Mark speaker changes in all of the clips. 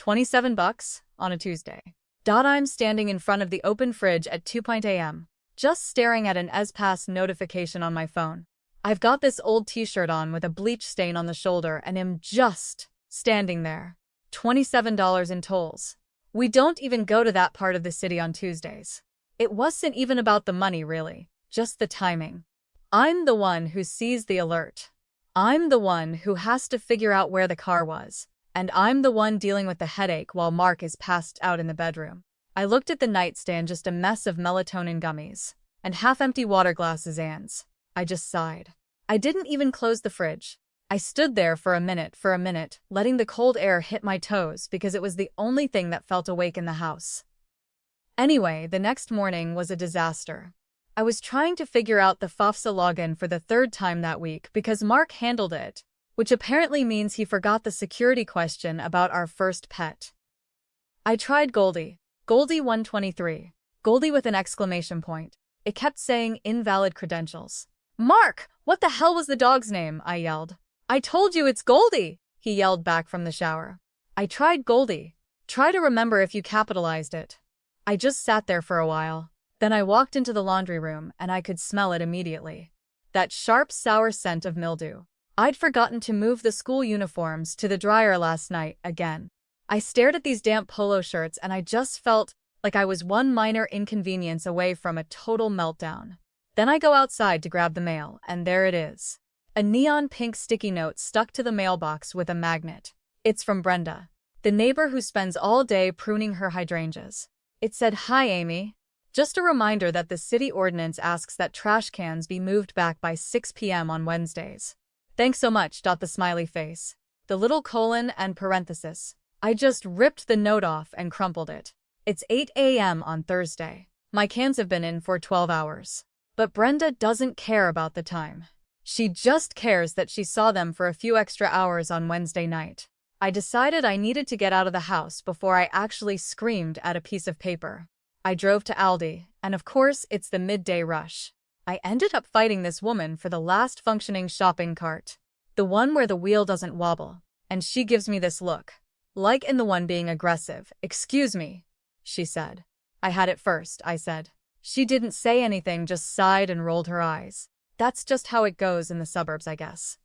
Speaker 1: $27 on a Tuesday. I'm standing in front of the open fridge at 2 a.m., just staring at an S-Pass notification on my phone. I've got this old t-shirt on with a bleach stain on the shoulder and am just standing there. $27 in tolls. We don't even go to that part of the city on Tuesdays. It wasn't even about the money, really, just the timing. I'm the one who sees the alert. I'm the one who has to figure out where the car was. And I'm the one dealing with the headache while Mark is passed out in the bedroom. I looked at the nightstand, just a mess of melatonin gummies and half-empty water glasses and I just sighed. I didn't even close the fridge. I stood there for a minute, letting the cold air hit my toes because it was the only thing that felt awake in the house. Anyway, the next morning was a disaster. I was trying to figure out the FOFSA login for the third time that week because Mark handled it, which apparently means he forgot the security question about our first pet. I tried Goldie 123, Goldie with an exclamation point. It kept saying invalid credentials. Mark, what the hell was the dog's name? I yelled. I told you it's Goldie, he yelled back from the shower. I tried Goldie. Try to remember if you capitalized it. I just sat there for a while. Then I walked into the laundry room and I could smell it immediately. That sharp, sour scent of mildew. I'd forgotten to move the school uniforms to the dryer last night again. I stared at these damp polo shirts and I just felt like I was one minor inconvenience away from a total meltdown. Then I go outside to grab the mail, and there it is. A neon pink sticky note stuck to the mailbox with a magnet. It's from Brenda, the neighbor who spends all day pruning her hydrangeas. It said, "Hi, Amy. Just a reminder that the city ordinance asks that trash cans be moved back by 6 p.m. on Wednesdays. Thanks so much." The smiley face. The little colon and parenthesis. I just ripped the note off and crumpled it. It's 8 a.m. on Thursday. My cans have been in for 12 hours. But Brenda doesn't care about the time. She just cares that she saw them for a few extra hours on Wednesday night. I decided I needed to get out of the house before I actually screamed at a piece of paper. I drove to Aldi, and of course it's the midday rush. I ended up fighting this woman for the last functioning shopping cart. The one where the wheel doesn't wobble. And she gives me this look. Like in the one being aggressive. "Excuse me," she said. "I had it first," I said. She didn't say anything, just sighed and rolled her eyes. That's just how it goes in the suburbs, I guess.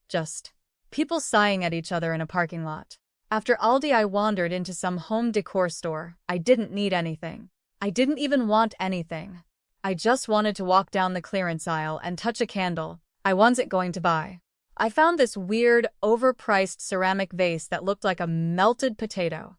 Speaker 1: Just people sighing at each other in a parking lot. After Aldi, I wandered into some home decor store. I didn't need anything. I didn't even want anything. I just wanted to walk down the clearance aisle and touch a candle. I wasn't going to buy. I found this weird, overpriced ceramic vase that looked like a melted potato.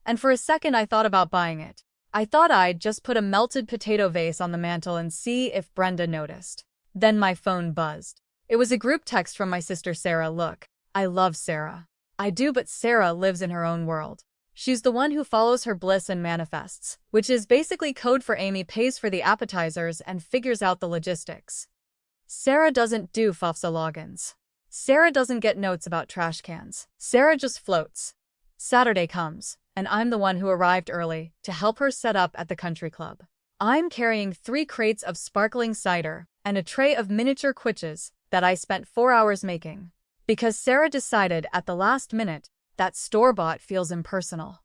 Speaker 1: And for a second I thought about buying it. I thought I'd just put a melted potato vase on the mantel and see if Brenda noticed. Then my phone buzzed. It was a group text from my sister Sarah. Look, I love Sarah. I do, but Sarah lives in her own world. She's the one who follows her bliss and manifests, which is basically code for Amy pays for the appetizers and figures out the logistics. Sarah doesn't do FOFSA logins. Sarah doesn't get notes about trash cans. Sarah just floats. Saturday comes, and I'm the one who arrived early to help her set up at the country club. I'm carrying 3 crates of sparkling cider and a tray of miniature quiches that I spent 4 hours making. Because Sarah decided at the last minute that store-bought feels impersonal.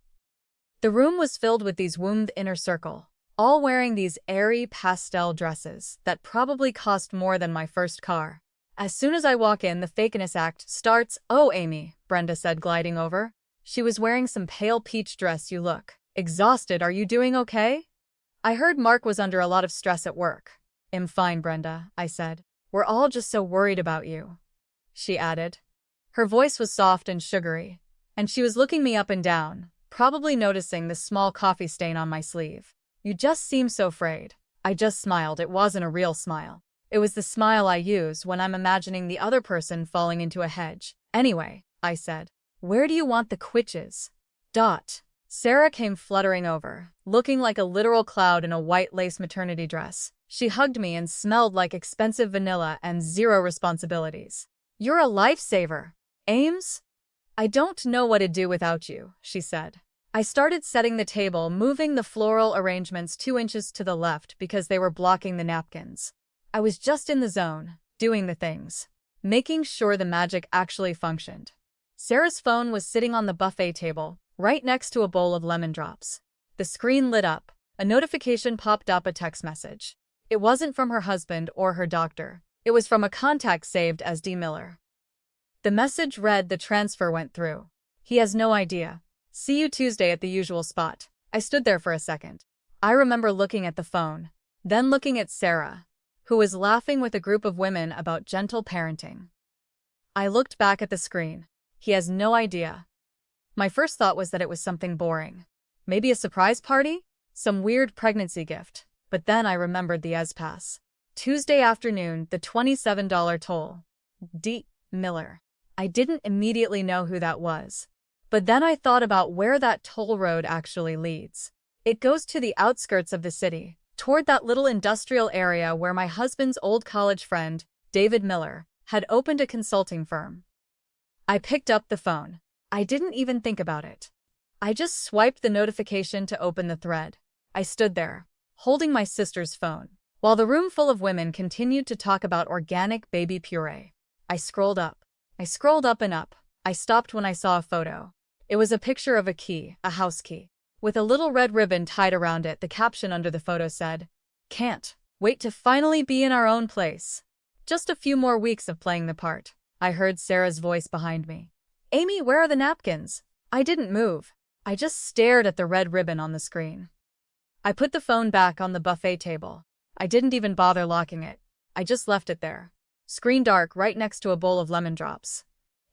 Speaker 1: The room was filled with these wombed inner circle, all wearing these airy pastel dresses that probably cost more than my first car. As soon as I walk in, the fakeness act starts. "Oh, Amy," Brenda said, gliding over. She was wearing some pale peach dress. "You look exhausted. Are you doing okay?" I heard Mark was under a lot of stress at work. "I'm fine, Brenda," I said. "We're all just so worried about you," she added. Her voice was soft and sugary, and she was looking me up and down, probably noticing the small coffee stain on my sleeve. "You just seem so afraid." I just smiled. It wasn't a real smile. It was the smile I use when I'm imagining the other person falling into a hedge. "Anyway," I said, "where do you want the quiches?" Sarah came fluttering over, looking like a literal cloud in a white lace maternity dress. She hugged me and smelled like expensive vanilla and zero responsibilities. "You're a lifesaver, Ames. I don't know what to do without you," she said. I started setting the table, moving the floral arrangements 2 inches to the left because they were blocking the napkins. I was just in the zone, doing the things, making sure the magic actually functioned. Sarah's phone was sitting on the buffet table, right next to a bowl of lemon drops. The screen lit up. A notification popped up, a text message. It wasn't from her husband or her doctor. It was from a contact saved as D. Miller. The message read, "The transfer went through. He has no idea. See you Tuesday at the usual spot." I stood there for a second. I remember looking at the phone, then looking at Sarah, who was laughing with a group of women about gentle parenting. I looked back at the screen. He has no idea. My first thought was that it was something boring. Maybe a surprise party? Some weird pregnancy gift. But then I remembered the pass. Tuesday afternoon, the $27 toll. D. Miller. I didn't immediately know who that was. But then I thought about where that toll road actually leads. It goes to the outskirts of the city, toward that little industrial area where my husband's old college friend, David Miller, had opened a consulting firm. I picked up the phone. I didn't even think about it. I just swiped the notification to open the thread. I stood there, holding my sister's phone, while the room full of women continued to talk about organic baby puree. I scrolled up. I scrolled up and up. I stopped when I saw a photo. It was a picture of a key, a house key, with a little red ribbon tied around it. The caption under the photo said, "Can't wait to finally be in our own place. Just a few more weeks of playing the part." I heard Sarah's voice behind me. "Amy, where are the napkins?" I didn't move. I just stared at the red ribbon on the screen. I put the phone back on the buffet table. I didn't even bother locking it. I just left it there. Screen dark right next to a bowl of lemon drops.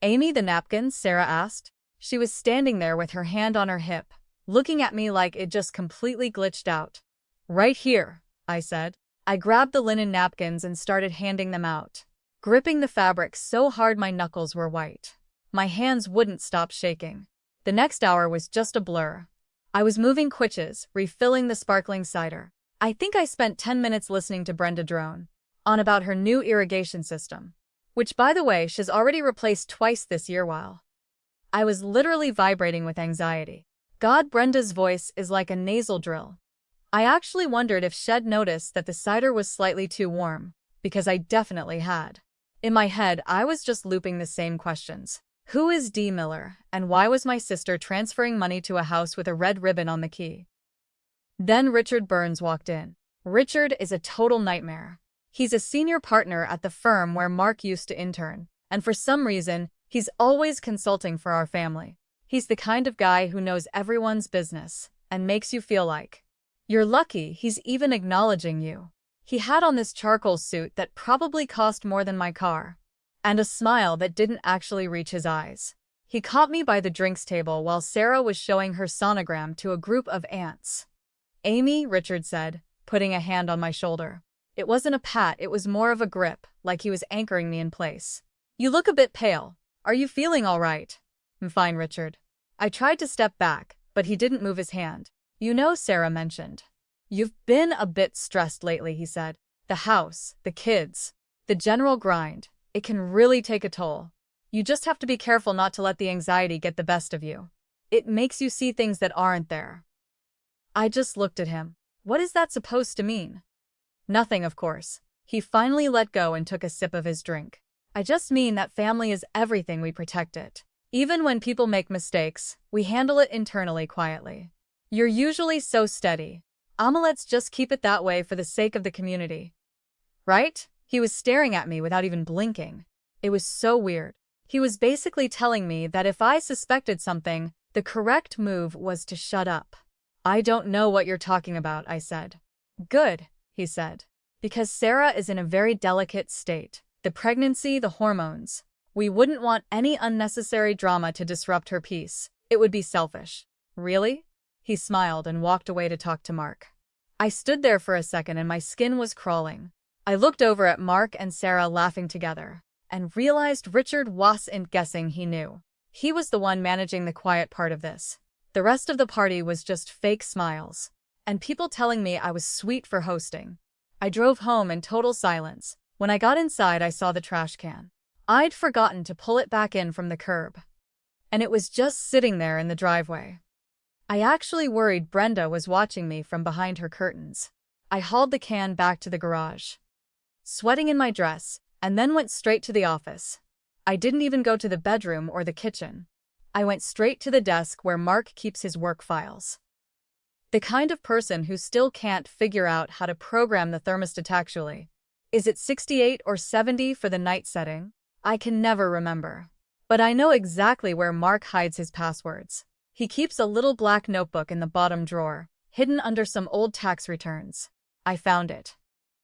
Speaker 1: "Amy, the napkins?" Sarah asked. She was standing there with her hand on her hip, looking at me like it just completely glitched out. "Right here," I said. I grabbed the linen napkins and started handing them out, gripping the fabric so hard my knuckles were white. My hands wouldn't stop shaking. The next hour was just a blur. I was moving quitches, refilling the sparkling cider. I think I spent 10 minutes listening to Brenda drone on about her new irrigation system, which, by the way, she's already replaced twice this year. While I was literally vibrating with anxiety. God, Brenda's voice is like a nasal drill. I actually wondered if she'd noticed that the cider was slightly too warm, because I definitely had. In my head, I was just looping the same questions. Who is D. Miller, and why was my sister transferring money to a house with a red ribbon on the key? Then Richard Burns walked in. Richard is a total nightmare. He's a senior partner at the firm where Mark used to intern, and for some reason, he's always consulting for our family. He's the kind of guy who knows everyone's business and makes you feel like you're lucky he's even acknowledging you. He had on this charcoal suit that probably cost more than my car, and a smile that didn't actually reach his eyes. He caught me by the drinks table while Sarah was showing her sonogram to a group of aunts. "Amy," Richard said, putting a hand on my shoulder. It wasn't a pat, it was more of a grip, like he was anchoring me in place. "You look a bit pale. Are you feeling all right?" "I'm fine, Richard." I tried to step back, but he didn't move his hand. "You know," Sarah mentioned, "you've been a bit stressed lately," he said. "The house, the kids, the general grind. It can really take a toll. You just have to be careful not to let the anxiety get the best of you. It makes you see things that aren't there." I just looked at him. What is that supposed to mean? Nothing, of course. He finally let go and took a sip of his drink. "I just mean that family is everything. We protect it. Even when people make mistakes, we handle it internally quietly. You're usually so steady. Let's just keep it that way for the sake of the community. Right?" He was staring at me without even blinking. It was so weird. He was basically telling me that if I suspected something, the correct move was to shut up. "I don't know what you're talking about," I said. "Good," he said. "Because Sarah is in a very delicate state. The pregnancy, the hormones. We wouldn't want any unnecessary drama to disrupt her peace. It would be selfish." "Really?" He smiled and walked away to talk to Mark. I stood there for a second and my skin was crawling. I looked over at Mark and Sarah laughing together, and realized Richard wasn't guessing. He knew. He was the one managing the quiet part of this. The rest of the party was just fake smiles, and people telling me I was sweet for hosting. I drove home in total silence. When I got inside, I saw the trash can. I'd forgotten to pull it back in from the curb, and it was just sitting there in the driveway. I actually worried Brenda was watching me from behind her curtains. I hauled the can back to the garage, sweating in my dress, and then went straight to the office. I didn't even go to the bedroom or the kitchen. I went straight to the desk where Mark keeps his work files. The kind of person who still can't figure out how to program the thermostat actually. Is it 68 or 70 for the night setting? I can never remember. But I know exactly where Mark hides his passwords. He keeps a little black notebook in the bottom drawer, hidden under some old tax returns. I found it.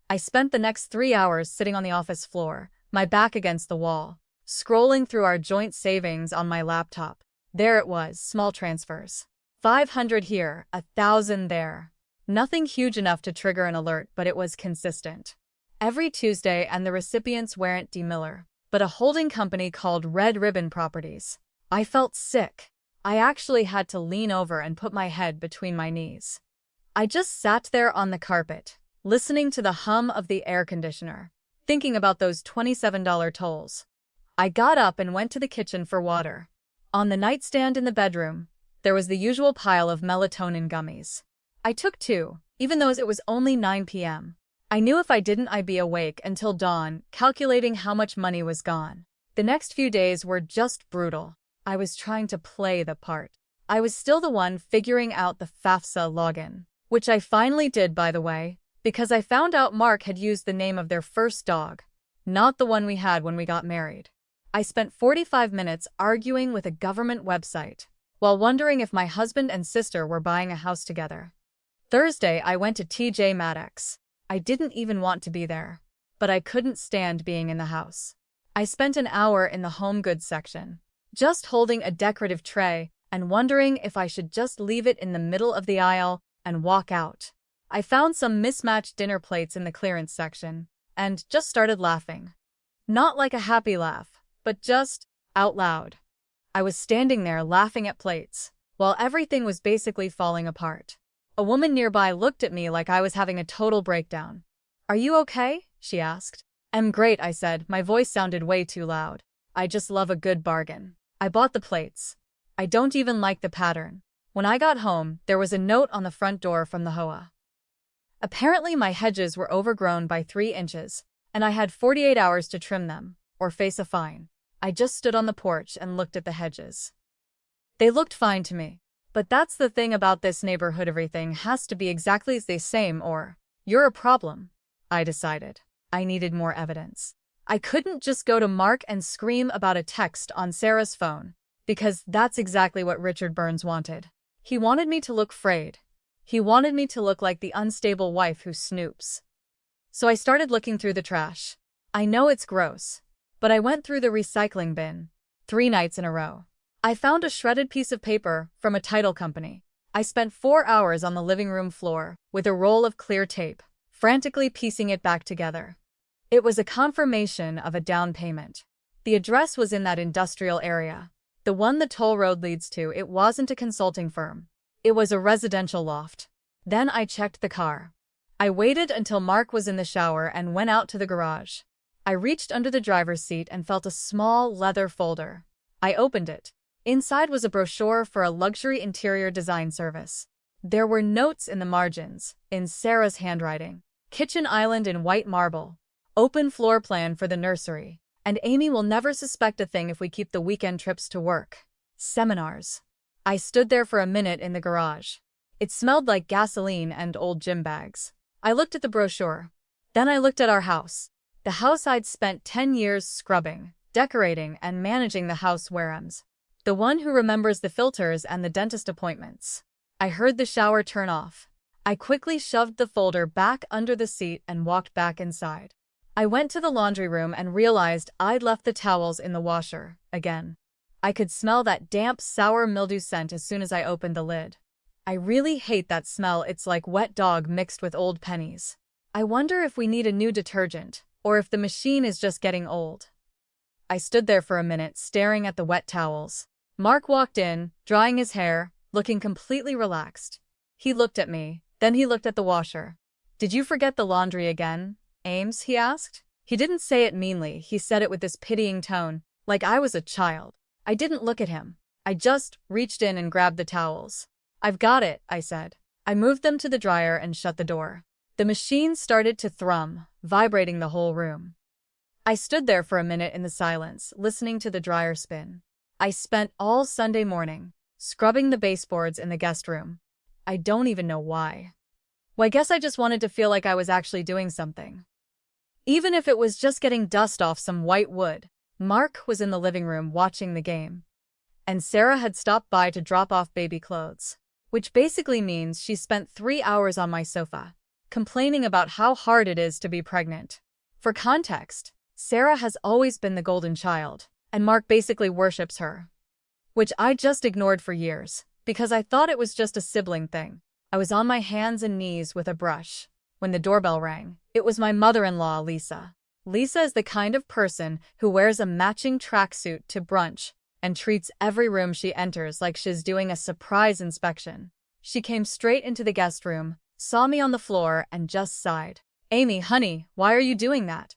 Speaker 1: I spent the next 3 hours sitting on the office floor, my back against the wall, scrolling through our joint savings on my laptop. There it was, small transfers. 500 here, 1,000 there. Nothing huge enough to trigger an alert, but it was consistent. Every Tuesday, and the recipients weren't D. Miller, but a holding company called Red Ribbon Properties. I felt sick. I actually had to lean over and put my head between my knees. I just sat there on the carpet, listening to the hum of the air conditioner, thinking about those $27 tolls. I got up and went to the kitchen for water. On the nightstand in the bedroom, there was the usual pile of melatonin gummies. I took 2, even though it was only 9 p.m. I knew if I didn't, I'd be awake until dawn, calculating how much money was gone. The next few days were just brutal. I was trying to play the part. I was still the one figuring out the FAFSA login, which I finally did, by the way, because I found out Mark had used the name of their first dog, not the one we had when we got married. I spent 45 minutes arguing with a government website, while wondering if my husband and sister were buying a house together. Thursday, I went to TJ Maxx. I didn't even want to be there, but I couldn't stand being in the house. I spent an hour in the home goods section, just holding a decorative tray and wondering if I should just leave it in the middle of the aisle and walk out. I found some mismatched dinner plates in the clearance section and just started laughing. Not like a happy laugh, but just out loud. I was standing there laughing at plates, while everything was basically falling apart. A woman nearby looked at me like I was having a total breakdown. "Are you okay?" she asked. "I'm great," I said. My voice sounded way too loud. "I just love a good bargain." I bought the plates. I don't even like the pattern. When I got home, there was a note on the front door from the HOA. Apparently my hedges were overgrown by 3 inches, and I had 48 hours to trim them, or face a fine. I just stood on the porch and looked at the hedges. They looked fine to me. But that's the thing about this neighborhood, everything has to be exactly the same or you're a problem. I decided. I needed more evidence. I couldn't just go to Mark and scream about a text on Sarah's phone, because that's exactly what Richard Burns wanted. He wanted me to look frayed. He wanted me to look like the unstable wife who snoops. So I started looking through the trash. I know it's gross, but I went through the recycling bin 3 nights in a row. I found a shredded piece of paper from a title company. I spent 4 hours on the living room floor with a roll of clear tape, frantically piecing it back together. It was a confirmation of a down payment. The address was in that industrial area, the one the toll road leads to. It wasn't a consulting firm. It was a residential loft. Then I checked the car. I waited until Mark was in the shower and went out to the garage. I reached under the driver's seat and felt a small leather folder. I opened it. Inside was a brochure for a luxury interior design service. There were notes in the margins, in Sarah's handwriting. Kitchen island in white marble. Open floor plan for the nursery. And Amy will never suspect a thing if we keep the weekend trips to work. Seminars. I stood there for a minute in the garage. It smelled like gasoline and old gym bags. I looked at the brochure. Then I looked at our house. The house I'd spent 10 years scrubbing, decorating, and managing the house whereams. The one who remembers the filters and the dentist appointments. I heard the shower turn off. I quickly shoved the folder back under the seat and walked back inside. I went to the laundry room and realized I'd left the towels in the washer, again. I could smell that damp, sour mildew scent as soon as I opened the lid. I really hate that smell. It's like wet dog mixed with old pennies. I wonder if we need a new detergent, or if the machine is just getting old. I stood there for a minute, staring at the wet towels. Mark walked in, drying his hair, looking completely relaxed. He looked at me, then he looked at the washer. "Did you forget the laundry again, Ames?" he asked. He didn't say it meanly, he said it with this pitying tone, like I was a child. I didn't look at him. I just reached in and grabbed the towels. "I've got it," I said. I moved them to the dryer and shut the door. The machine started to thrum, vibrating the whole room. I stood there for a minute in the silence, listening to the dryer spin. I spent all Sunday morning scrubbing the baseboards in the guest room. I don't even know why. Well, I guess I just wanted to feel like I was actually doing something. Even if it was just getting dust off some white wood. Mark was in the living room watching the game, and Sarah had stopped by to drop off baby clothes, which basically means she spent 3 hours on my sofa, complaining about how hard it is to be pregnant. For context, Sarah has always been the golden child, and Mark basically worships her, which I just ignored for years, because I thought it was just a sibling thing. I was on my hands and knees with a brush when the doorbell rang. It was my mother-in-law, Lisa. Lisa is the kind of person who wears a matching tracksuit to brunch and treats every room she enters like she's doing a surprise inspection. She came straight into the guest room, saw me on the floor, and just sighed. "Amy, honey, why are you doing that?"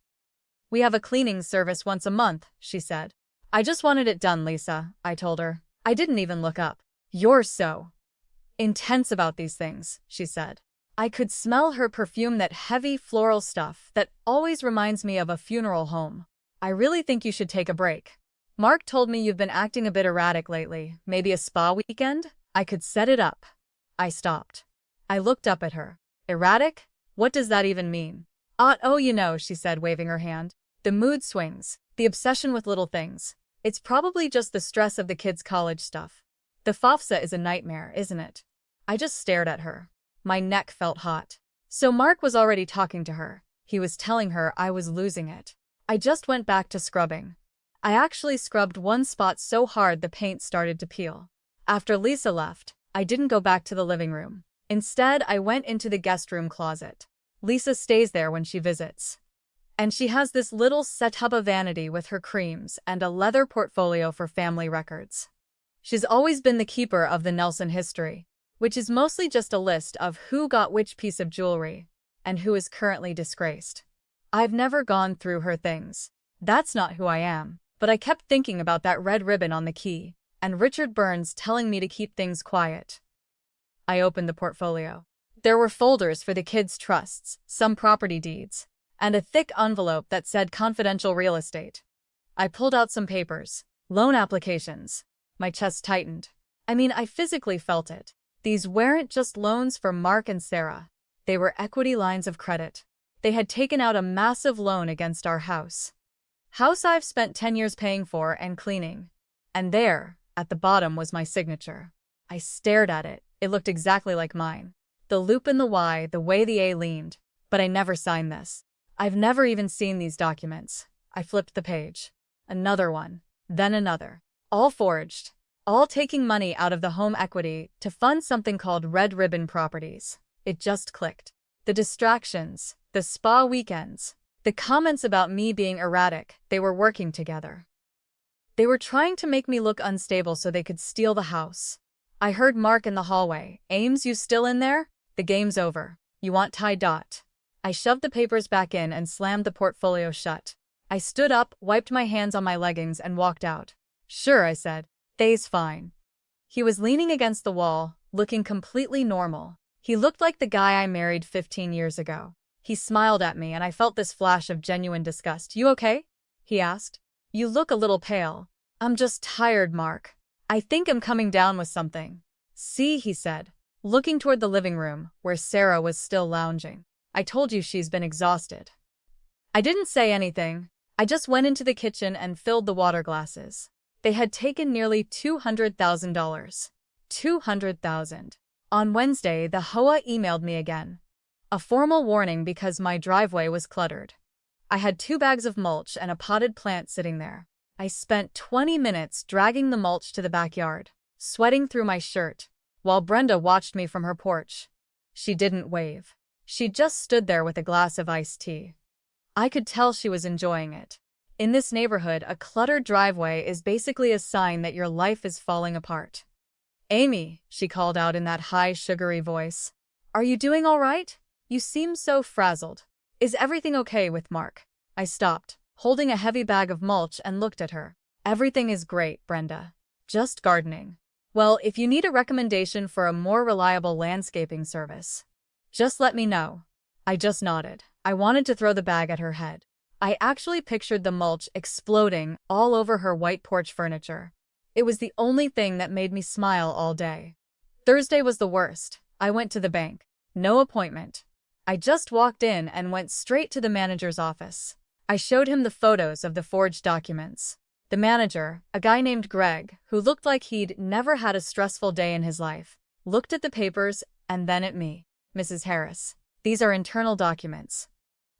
Speaker 1: "We have a cleaning service once a month," she said. "I just wanted it done, Lisa," I told her. I didn't even look up. "You're so intense about these things," she said. I could smell her perfume, that heavy floral stuff that always reminds me of a funeral home. "I really think you should take a break. Mark told me you've been acting a bit erratic lately. Maybe a spa weekend? I could set it up." I stopped. I looked up at her. "Erratic? What does that even mean?" Oh, you know," she said, waving her hand. "The mood swings, the obsession with little things. It's probably just the stress of the kids' college stuff. The FOFSA is a nightmare, isn't it?" I just stared at her. My neck felt hot. So Mark was already talking to her. He was telling her I was losing it. I just went back to scrubbing. I actually scrubbed one spot so hard the paint started to peel. After Lisa left, I didn't go back to the living room. Instead, I went into the guest room closet. Lisa stays there when she visits, and she has this little setup vanity with her creams and a leather portfolio for family records. She's always been the keeper of the Nelson history, which is mostly just a list of who got which piece of jewelry and who is currently disgraced. I've never gone through her things. That's not who I am. But I kept thinking about that red ribbon on the key, and Richard Burns telling me to keep things quiet. I opened the portfolio. There were folders for the kids' trusts, some property deeds, and a thick envelope that said confidential real estate. I pulled out some papers, loan applications. My chest tightened. I physically felt it. These weren't just loans for Mark and Sarah. They were equity lines of credit. They had taken out a massive loan against our house. House I've spent 10 years paying for and cleaning. And there, at the bottom, was my signature. I stared at it. It looked exactly like mine. The loop and the Y, the way the A leaned. But I never signed this. I've never even seen these documents. I flipped the page. Another one. Then another. All forged. All taking money out of the home equity to fund something called Red Ribbon Properties. It just clicked. The distractions, the spa weekends, the comments about me being erratic, they were working together. They were trying to make me look unstable so they could steal the house. I heard Mark in the hallway. "Ames, you still in there? The game's over. You want tie dot?" I shoved the papers back in and slammed the portfolio shut. I stood up, wiped my hands on my leggings, and walked out. "Sure," I said. "They's fine." He was leaning against the wall, looking completely normal. He looked like the guy I married 15 years ago. He smiled at me, and I felt this flash of genuine disgust. "You okay?" he asked. "You look a little pale." "I'm just tired, Mark. I think I'm coming down with something." "See," he said, looking toward the living room, where Sarah was still lounging. "I told you she's been exhausted." I didn't say anything. I just went into the kitchen and filled the water glasses. They had taken nearly $200,000. $200,000. On Wednesday, the HOA emailed me again. A formal warning because my driveway was cluttered. I had 2 bags of mulch and a potted plant sitting there. I spent 20 minutes dragging the mulch to the backyard, sweating through my shirt, while Brenda watched me from her porch. She didn't wave. She just stood there with a glass of iced tea. I could tell she was enjoying it. In this neighborhood, a cluttered driveway is basically a sign that your life is falling apart. "Amy," she called out in that high, sugary voice. "Are you doing all right? You seem so frazzled. Is everything okay with Mark?" I stopped, holding a heavy bag of mulch, and looked at her. "Everything is great, Brenda. Just gardening." "Well, if you need a recommendation for a more reliable landscaping service, just let me know." I just nodded. I wanted to throw the bag at her head. I actually pictured the mulch exploding all over her white porch furniture. It was the only thing that made me smile all day. Thursday was the worst. I went to the bank. No appointment. I just walked in and went straight to the manager's office. I showed him the photos of the forged documents. The manager, a guy named Greg, who looked like he'd never had a stressful day in his life, looked at the papers and then at me. "Mrs. Harris, these are internal documents.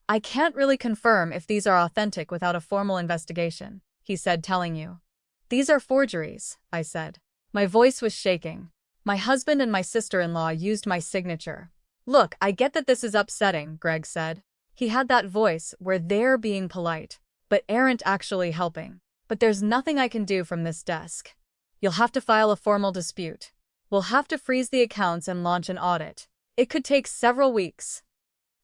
Speaker 1: I can't really confirm if these are authentic without a formal investigation," he said, "telling you. These are forgeries," I said. My voice was shaking. "My husband and my sister-in-law used my signature." "Look, I get that this is upsetting," Greg said. He had that voice where they're being polite, but aren't actually helping. "But there's nothing I can do from this desk. You'll have to file a formal dispute. We'll have to freeze the accounts and launch an audit. It could take several weeks."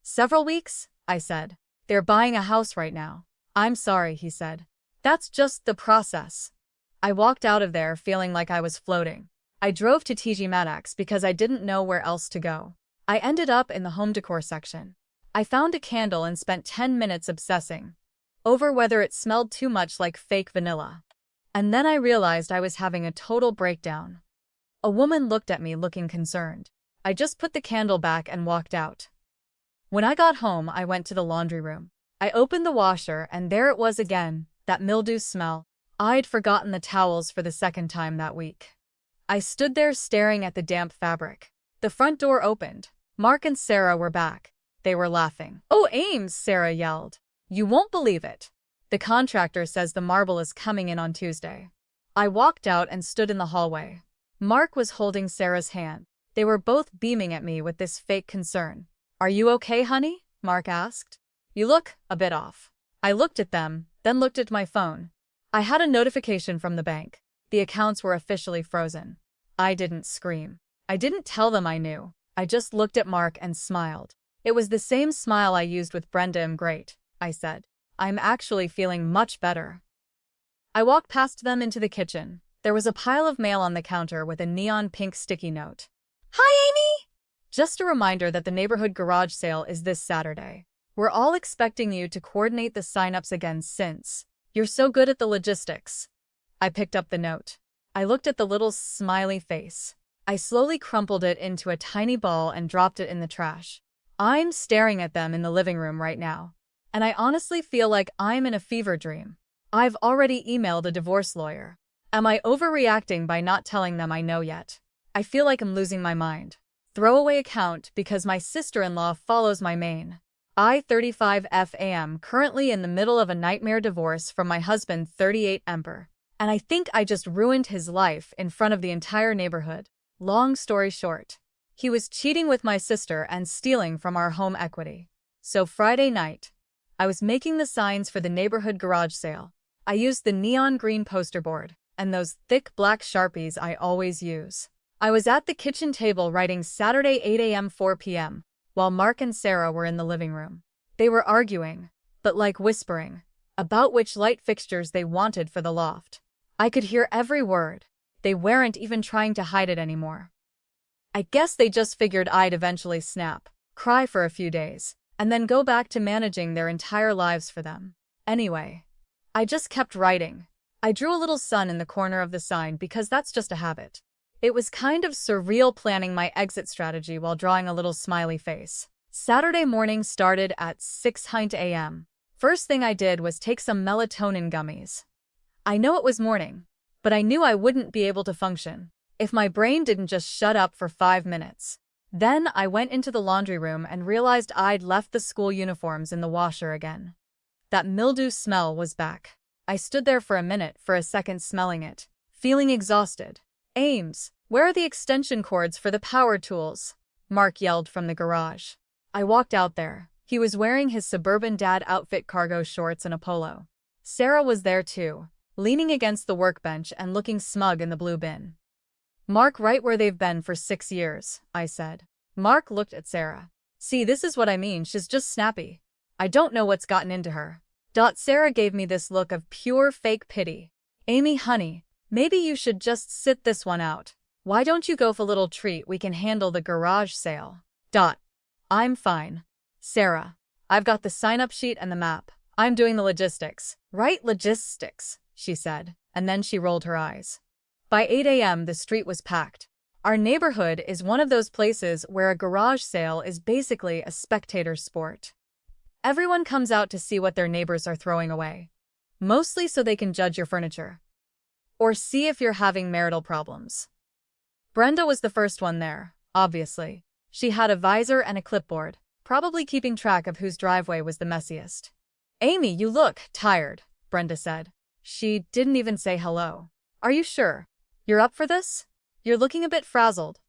Speaker 1: "Several weeks?" I said. "They're buying a house right now." "I'm sorry," he said. "That's just the process." I walked out of there feeling like I was floating. I drove to TJ Maxx because I didn't know where else to go. I ended up in the home decor section. I found a candle and spent 10 minutes obsessing over whether it smelled too much like fake vanilla. And then I realized I was having a total breakdown. A woman looked at me looking concerned. I just put the candle back and walked out. When I got home, I went to the laundry room. I opened the washer and there it was again, that mildew smell. I'd forgotten the towels for the second time that week. I stood there staring at the damp fabric. The front door opened. Mark and Sarah were back. They were laughing. "Oh, Ames," Sarah yelled. "You won't believe it. The contractor says the marble is coming in on Tuesday." I walked out and stood in the hallway. Mark was holding Sarah's hand. They were both beaming at me with this fake concern. "Are you okay, honey?" Mark asked. "You look a bit off." I looked at them, then looked at my phone. I had a notification from the bank. The accounts were officially frozen. I didn't scream. I didn't tell them I knew. I just looked at Mark and smiled. "It was the same smile I used with Brenda. I'm great," I said. "I'm actually feeling much better." I walked past them into the kitchen. There was a pile of mail on the counter with a neon pink sticky note. "Hi, Amy! Just a reminder that the neighborhood garage sale is this Saturday. We're all expecting you to coordinate the signups again since you're so good at the logistics." I picked up the note. I looked at the little smiley face. I slowly crumpled it into a tiny ball and dropped it in the trash. I'm staring at them in the living room right now, and I honestly feel like I'm in a fever dream. I've already emailed a divorce lawyer. Am I overreacting by not telling them I know yet? I feel like I'm losing my mind. Throwaway account because my sister-in-law follows my main. I-35F am currently in the middle of a nightmare divorce from my husband 38 Emperor. And I think I just ruined his life in front of the entire neighborhood. Long story short, he was cheating with my sister and stealing from our home equity. So Friday night, I was making the signs for the neighborhood garage sale. I used the neon green poster board and those thick black Sharpies I always use. I was at the kitchen table writing Saturday 8 a.m. 4 p.m. while Mark and Sarah were in the living room. They were arguing, but like whispering, about which light fixtures they wanted for the loft. I could hear every word. They weren't even trying to hide it anymore. I guess they just figured I'd eventually snap, cry for a few days, and then go back to managing their entire lives for them. Anyway, I just kept writing. I drew a little sun in the corner of the sign because that's just a habit. It was kind of surreal planning my exit strategy while drawing a little smiley face. Saturday morning started at 6 a.m. First thing I did was take some melatonin gummies. I know it was morning, but I knew I wouldn't be able to function if my brain didn't just shut up for 5 minutes. Then I went into the laundry room and realized I'd left the school uniforms in the washer again. That mildew smell was back. I stood there for a second smelling it, feeling exhausted. "Ames, where are the extension cords for the power tools?" Mark yelled from the garage. I walked out there. He was wearing his suburban dad outfit, cargo shorts and a polo. Sarah was there too, leaning against the workbench and looking smug in the blue bin. "Mark, right where they've been for 6 years," I said. Mark looked at Sarah. "See, this is what I mean, she's just snappy. I don't know what's gotten into her." Sarah gave me this look of pure fake pity. "Amy, honey, maybe you should just sit this one out. Why don't you go for a little treat? We can handle the garage sale." "I'm fine. Sarah, I've got the sign-up sheet and the map. I'm doing the logistics." "Right, logistics," she said, and then she rolled her eyes. By 8 a.m., the street was packed. Our neighborhood is one of those places where a garage sale is basically a spectator sport. Everyone comes out to see what their neighbors are throwing away, mostly so they can judge your furniture or see if you're having marital problems. Brenda was the first one there, obviously. She had a visor and a clipboard, probably keeping track of whose driveway was the messiest. "Amy, you look tired," Brenda said. She didn't even say hello. "Are you sure you're up for this? You're looking a bit frazzled."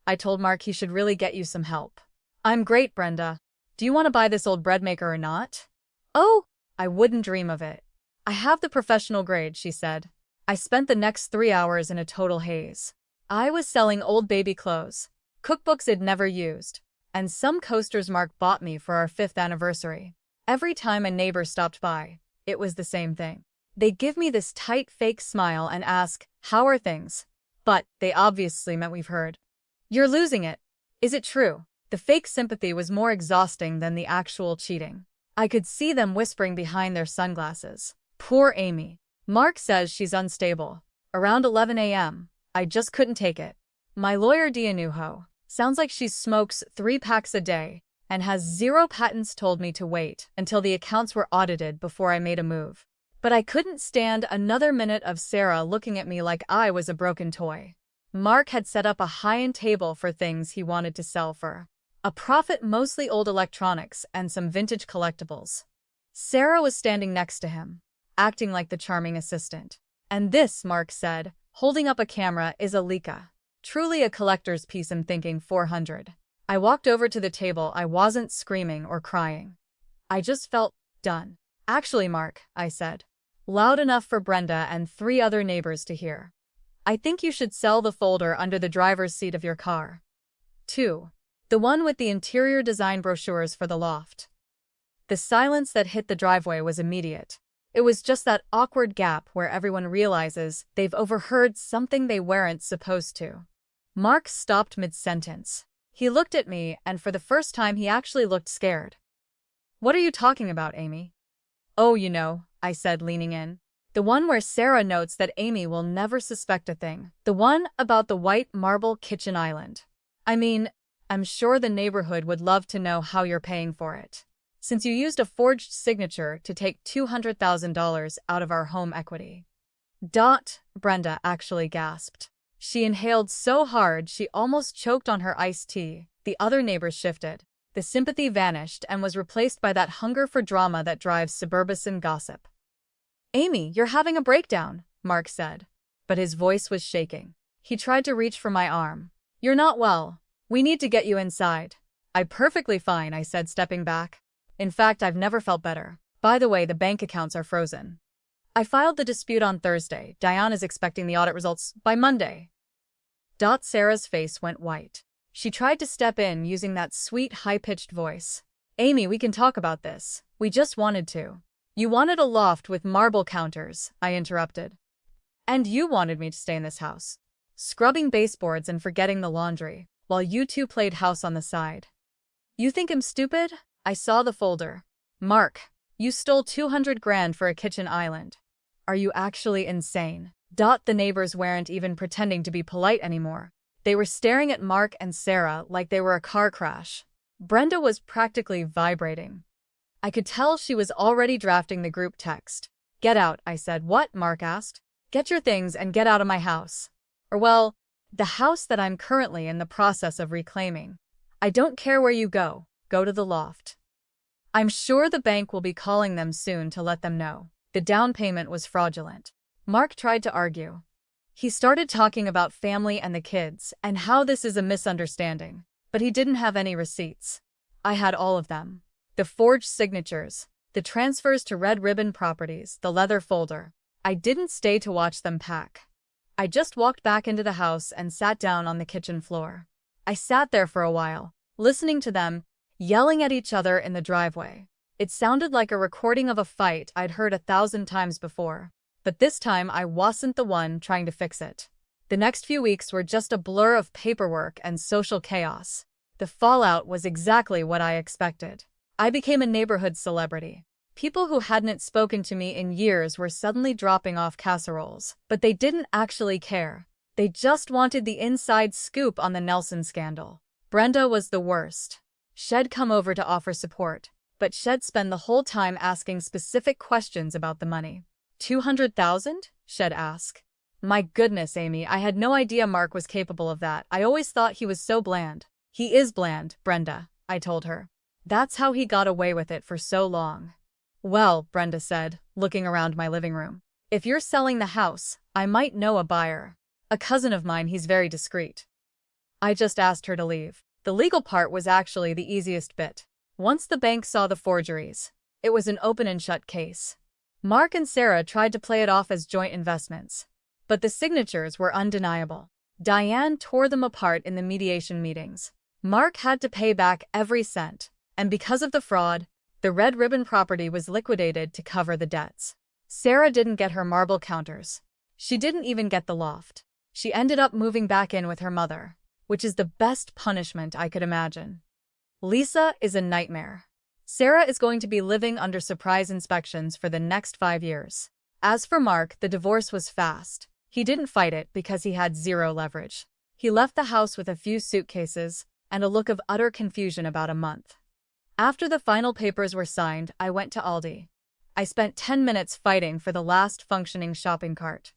Speaker 1: I told Mark he should really get you some help. "I'm great, Brenda. Do you want to buy this old bread maker or not?" "Oh, I wouldn't dream of it. I have the professional grade," she said. I spent the next 3 hours in a total haze. I was selling old baby clothes, cookbooks I'd never used, and some coasters Mark bought me for our 5th anniversary. Every time a neighbor stopped by, it was the same thing. They give me this tight fake smile and ask, "How are things?" But they obviously meant "We've heard you're losing it. Is it true?" The fake sympathy was more exhausting than the actual cheating. I could see them whispering behind their sunglasses. "Poor Amy. Mark says she's unstable." Around 11 a.m., I just couldn't take it. "My lawyer Dianuho sounds like she smokes 3 packs a day and has 0 patents, told me to wait until the accounts were audited before I made a move." But I couldn't stand another minute of Sarah looking at me like I was a broken toy. Mark had set up a high-end table for things he wanted to sell for a profit, mostly old electronics and some vintage collectibles. Sarah was standing next to him, acting like the charming assistant. "And this," Mark said, holding up a camera, "is a Leica. Truly a collector's piece. I'm thinking 400. I walked over to the table. I wasn't screaming or crying. I just felt done. "Actually, Mark," I said, loud enough for Brenda and 3 other neighbors to hear, "I think you should sell the folder under the driver's seat of your car. 2. The one with the interior design brochures for the loft." The silence that hit the driveway was immediate. It was just that awkward gap where everyone realizes they've overheard something they weren't supposed to. Mark stopped mid-sentence. He looked at me, and for the first time he actually looked scared. "What are you talking about, Amy?" "Oh, you know," I said, leaning in. "The one where Sarah notes that Amy will never suspect a thing. The one about the white marble kitchen island. I mean, I'm sure the neighborhood would love to know how you're paying for it, since you used a forged signature to take $200,000 out of our home equity." Brenda actually gasped. She inhaled so hard she almost choked on her iced tea. The other neighbors shifted. The sympathy vanished and was replaced by that hunger for drama that drives suburban gossip. "Amy, you're having a breakdown," Mark said, but his voice was shaking. He tried to reach for my arm. "You're not well. We need to get you inside." "I'm perfectly fine," I said, stepping back. "In fact, I've never felt better. By the way, the bank accounts are frozen. I filed the dispute on Thursday. Diane is expecting the audit results by Monday." Sarah's face went white. She tried to step in using that sweet, high-pitched voice. "Amy, we can talk about this. We just wanted to." "You wanted a loft with marble counters," I interrupted. "And you wanted me to stay in this house, scrubbing baseboards and forgetting the laundry, while you two played house on the side. You think I'm stupid?" I saw the folder. "Mark, you stole 200 grand for a kitchen island. Are you actually insane?" The neighbors weren't even pretending to be polite anymore. They were staring at Mark and Sarah like they were a car crash. Brenda was practically vibrating. I could tell she was already drafting the group text. "Get out," I said. "What?" Mark asked. "Get your things and get out of my house. Or well, the house that I'm currently in the process of reclaiming. I don't care where you go. Go to the loft. I'm sure the bank will be calling them soon to let them know the down payment was fraudulent." Mark tried to argue. He started talking about family and the kids and how this is a misunderstanding, but he didn't have any receipts. I had all of them. The forged signatures, the transfers to Red Ribbon Properties, the leather folder. I didn't stay to watch them pack. I just walked back into the house and sat down on the kitchen floor. I sat there for a while, listening to them, yelling at each other in the driveway. It sounded like a recording of a fight I'd heard 1,000 times before. But this time I wasn't the one trying to fix it. The next few weeks were just a blur of paperwork and social chaos. The fallout was exactly what I expected. I became a neighborhood celebrity. People who hadn't spoken to me in years were suddenly dropping off casseroles, but they didn't actually care. They just wanted the inside scoop on the Nelson scandal. Brenda was the worst. She'd come over to offer support, but she'd spend the whole time asking specific questions about the money. 200,000? She'd ask. My goodness, Amy, I had no idea Mark was capable of that. I always thought he was so bland. He is bland, Brenda, I told her. That's how he got away with it for so long. Well, Brenda said, looking around my living room. If you're selling the house, I might know a buyer. A cousin of mine, he's very discreet. I just asked her to leave. The legal part was actually the easiest bit. Once the bank saw the forgeries, it was an open and shut case. Mark and Sarah tried to play it off as joint investments, but the signatures were undeniable. Diane tore them apart in the mediation meetings. Mark had to pay back every cent, and because of the fraud, the Red Ribbon property was liquidated to cover the debts. Sarah didn't get her marble counters. She didn't even get the loft. She ended up moving back in with her mother, which is the best punishment I could imagine. Lisa is a nightmare. Sarah is going to be living under surprise inspections for the next 5 years. As for Mark, the divorce was fast. He didn't fight it because he had zero leverage. He left the house with a few suitcases and a look of utter confusion about a month. After the final papers were signed, I went to Aldi. I spent 10 minutes fighting for the last functioning shopping cart.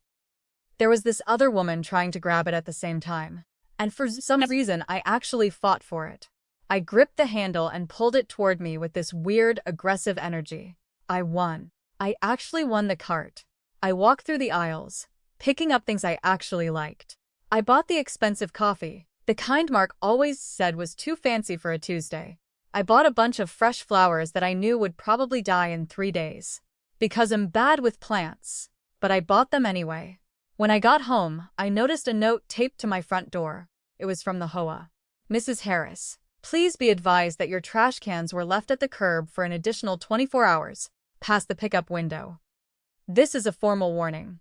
Speaker 1: There was this other woman trying to grab it at the same time, and for some reason I actually fought for it. I gripped the handle and pulled it toward me with this weird, aggressive energy. I won. I actually won the cart. I walked through the aisles, picking up things I actually liked. I bought the expensive coffee, the kind Mark always said was too fancy for a Tuesday. I bought a bunch of fresh flowers that I knew would probably die in 3 days, because I'm bad with plants, but I bought them anyway. When I got home, I noticed a note taped to my front door. It was from the HOA. Mrs. Harris, please be advised that your trash cans were left at the curb for an additional 24 hours, past the pickup window. This is a formal warning.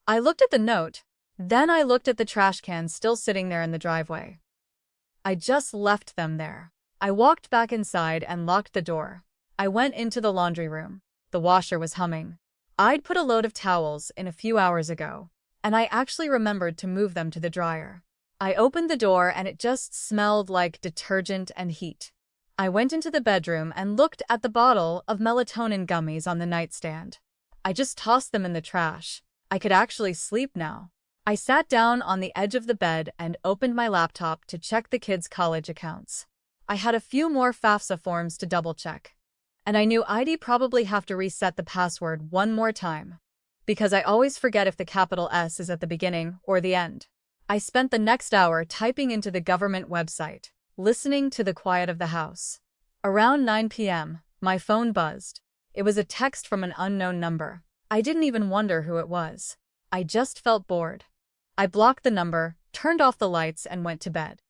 Speaker 1: I looked at the note, then I looked at the trash cans still sitting there in the driveway. I just left them there. I walked back inside and locked the door. I went into the laundry room. The washer was humming. I'd put a load of towels in a few hours ago, and I actually remembered to move them to the dryer. I opened the door and it just smelled like detergent and heat. I went into the bedroom and looked at the bottle of melatonin gummies on the nightstand. I just tossed them in the trash. I could actually sleep now. I sat down on the edge of the bed and opened my laptop to check the kids' college accounts. I had a few more FAFSA forms to double-check. And I knew I'd probably have to reset the password one more time, because I always forget if the capital S is at the beginning or the end. I spent the next hour typing into the government website, listening to the quiet of the house. Around 9 p.m., my phone buzzed. It was a text from an unknown number. I didn't even wonder who it was. I just felt bored. I blocked the number, turned off the lights, and went to bed.